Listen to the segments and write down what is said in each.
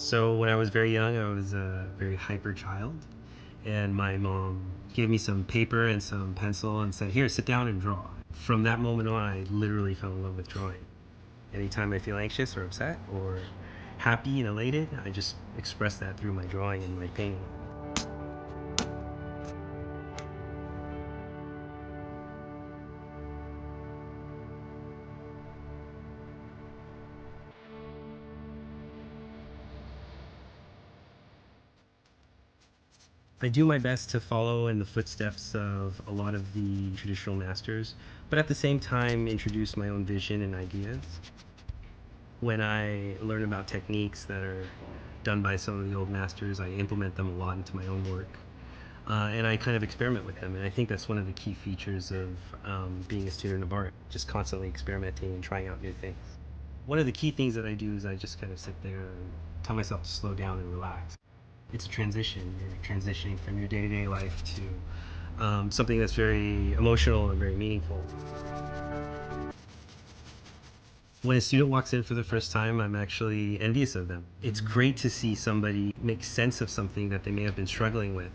So when I was very young, I was a very hyper child, and my mom gave me some paper and some pencil and said, "Here, sit down and draw." From that moment on, I literally fell in love with drawing. Anytime I feel anxious or upset or happy and elated, I just express that through my drawing and my painting. I do my best to follow in the footsteps of a lot of the traditional masters, but at the same time introduce my own vision and ideas. When I learn about techniques that are done by some of the old masters, I implement them a lot into my own work. And I kind of experiment with them. And I think that's one of the key features of being a student of art, just constantly experimenting and trying out new things. One of the key things that I do is I just kind of sit there and tell myself to slow down and relax. It's a transition. You're transitioning from your day-to-day life to something that's very emotional and very meaningful. When a student walks in for the first time, I'm actually envious of them. It's great to see somebody make sense of something that they may have been struggling with.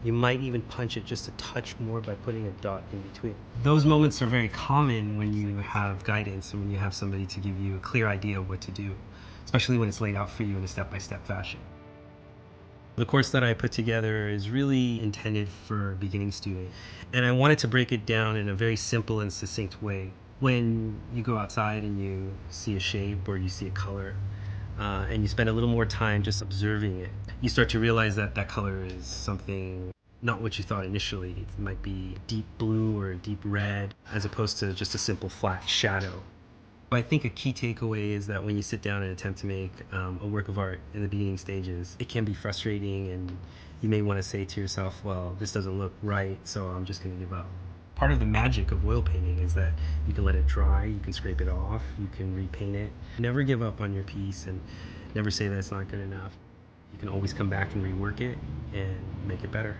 You might even punch it just a touch more by putting a dot in between. Those moments are very common when you have guidance and when you have somebody to give you a clear idea of what to do, especially when it's laid out for you in a step-by-step fashion. The course that I put together is really intended for a beginning student, and I wanted to break it down in a very simple and succinct way. When you go outside and you see a shape or you see a color, and you spend a little more time just observing it, you start to realize that that color is something not what you thought initially. It might be deep blue or deep red, as opposed to just a simple flat shadow. I think a key takeaway is that when you sit down and attempt to make a work of art in the beginning stages, it can be frustrating, and you may want to say to yourself, well, this doesn't look right, so I'm just going to give up. Part of the magic of oil painting is that you can let it dry, you can scrape it off, you can repaint it. Never give up on your piece and never say that it's not good enough. You can always come back and rework it and make it better.